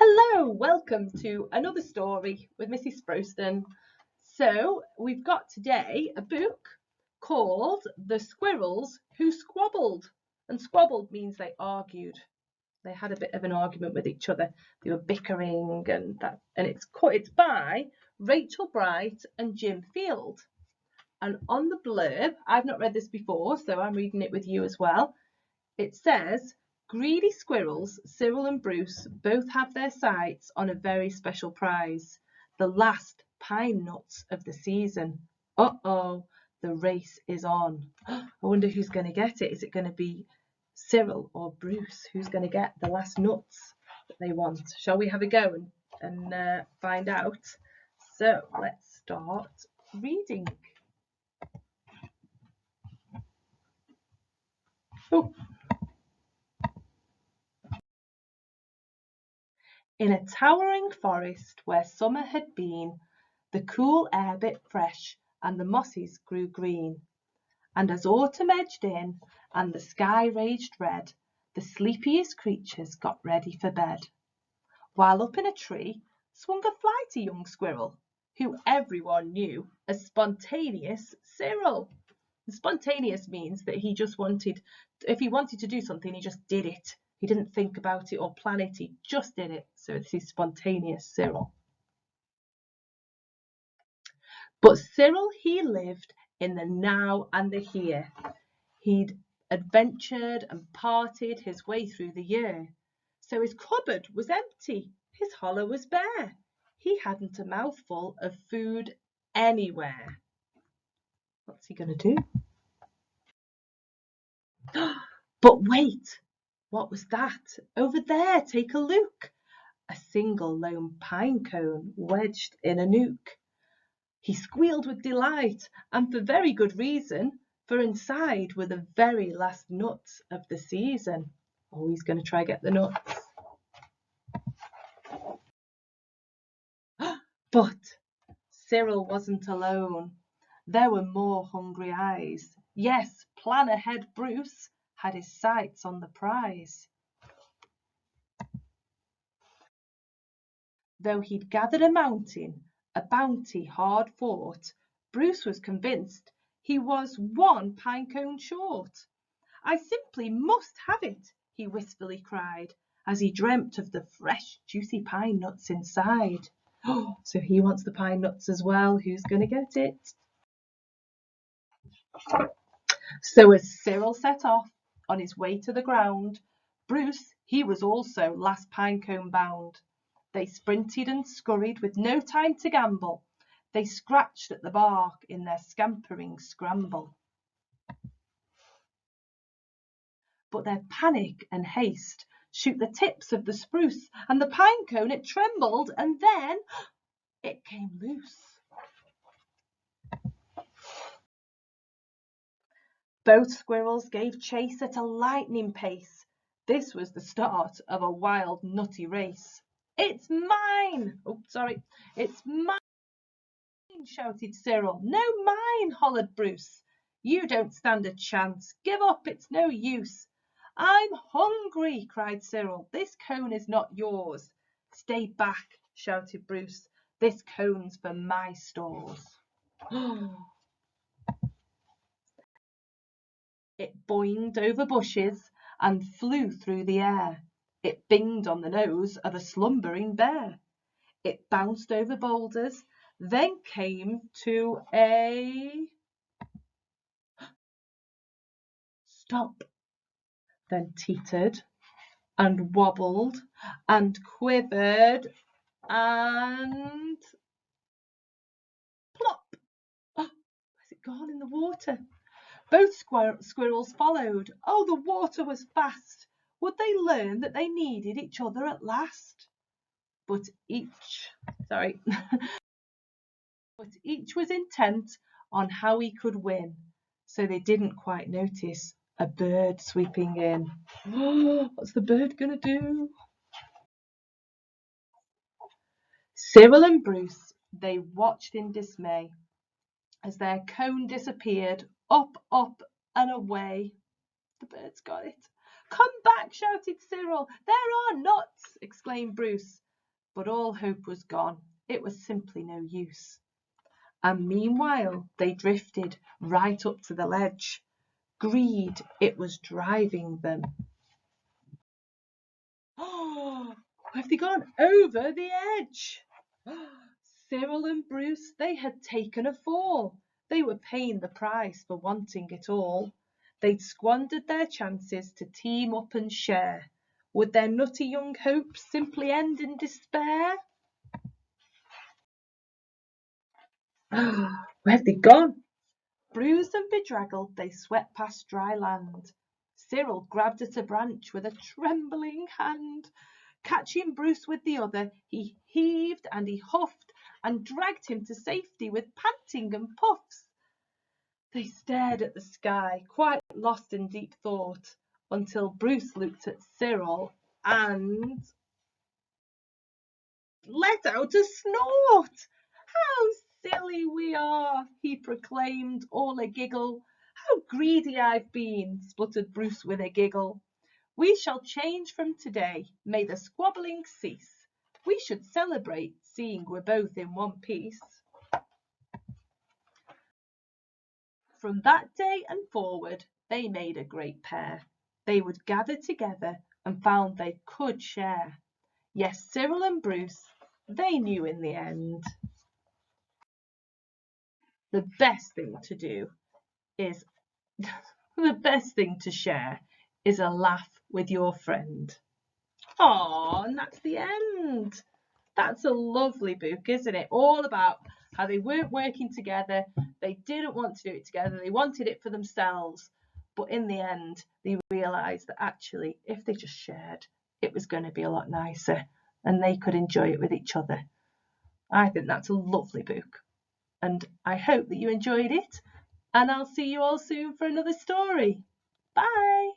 Hello, welcome to another story with Mrs Sproston. So we've got today a book called The Squirrels Who Squabbled. And squabbled means they argued. They had a bit of an argument with each other. They were bickering and it's by Rachel Bright and Jim Field. And on the blurb, I've not read this before, so I'm reading it with you as well. It says, greedy squirrels, Cyril and Bruce, both have their sights on a very special prize, the last pine nuts of the season. Uh-oh, the race is on. I wonder who's going to get it. Is it going to be Cyril or Bruce? Who's going to get the last nuts that they want? Shall we have a go and find out? So let's start reading. Oh. In a towering forest where summer had been, the cool air bit fresh and the mosses grew green. And as autumn edged in and the sky raged red, the sleepiest creatures got ready for bed. While up in a tree swung a flighty young squirrel, who everyone knew as Spontaneous Cyril. And spontaneous means that he just wanted, if he wanted to do something, he just did it. He didn't think about it or plan it, he just did it. So this is Spontaneous Cyril. But Cyril, he lived in the now and the here. He'd adventured and parted his way through the year. So his cupboard was empty, his hollow was bare. He hadn't a mouthful of food anywhere. What's he going to do? But wait, what was that? Over there, take a look. A single lone pine cone wedged in a nook. He squealed with delight, and for very good reason, for inside were the very last nuts of the season. Oh, he's going to try get the nuts. But Cyril wasn't alone. There were more hungry eyes. Yes, plan ahead Bruce had his sights on the prize. Though he'd gathered a mountain, a bounty hard fought, Bruce was convinced he was one pine cone short. I simply must have it, he wistfully cried, as he dreamt of the fresh, juicy pine nuts inside. Oh, so he wants the pine nuts as well. Who's going to get it? So as Cyril set off on his way to the ground, Bruce, he was also last pinecone bound. They sprinted and scurried with no time to gamble. They scratched at the bark in their scampering scramble. But their panic and haste shook the tips of the spruce, and the pinecone it trembled, and then it came loose. Both squirrels gave chase at a lightning pace. This was the start of a wild, nutty race. It's mine! Oh, sorry. It's mine, shouted Cyril. No, mine, hollered Bruce. You don't stand a chance. Give up, it's no use. I'm hungry, cried Cyril. This cone is not yours. Stay back, shouted Bruce. This cone's for my stores. It boinged over bushes and flew through the air. It binged on the nose of a slumbering bear. It bounced over boulders, then came to a stop, then teetered and wobbled and quivered and plop. Oh, has it gone in the water? Both squirrels followed. Oh, the water was fast. Would they learn that they needed each other at last? But each was intent on how he could win, so they didn't quite notice a bird sweeping in. What's the bird gonna do? Cyril and Bruce, they watched in dismay as their cone disappeared, up, and away. The bird's got it. Come back, shouted Cyril. There are nuts, exclaimed Bruce. But all hope was gone. It was simply no use. And meanwhile they drifted right up to the ledge. Greed, it was driving them. Oh, have they gone over the edge? Cyril and Bruce, they had taken a fall. They were paying the price for wanting it all. They'd squandered their chances to team up and share. Would their nutty young hopes simply end in despair? Where have they gone? Bruised and bedraggled, they swept past dry land. Cyril grabbed at a branch with a trembling hand. Catching Bruce with the other, he heaved and he huffed and dragged him to safety with panting and puffs. They stared at the sky, quite lost in deep thought, until Bruce looked at Cyril and let out a snort. "How silly we are," he proclaimed, all a giggle. "How greedy I've been," spluttered Bruce with a giggle. "We shall change from today. May the squabbling cease. We should celebrate, seeing we're both in one piece." From that day and forward, they made a great pair. They would gather together and found they could share. Yes, Cyril and Bruce, they knew in the end the best thing to do is the best thing to share is a laugh with your friend. Oh, and that's the end. That's a lovely book, isn't it? All about how they weren't working together. They didn't want to do it together. They wanted it for themselves. But in the end, they realised that actually, if they just shared, it was going to be a lot nicer and they could enjoy it with each other. I think that's a lovely book. And I hope that you enjoyed it. And I'll see you all soon for another story. Bye.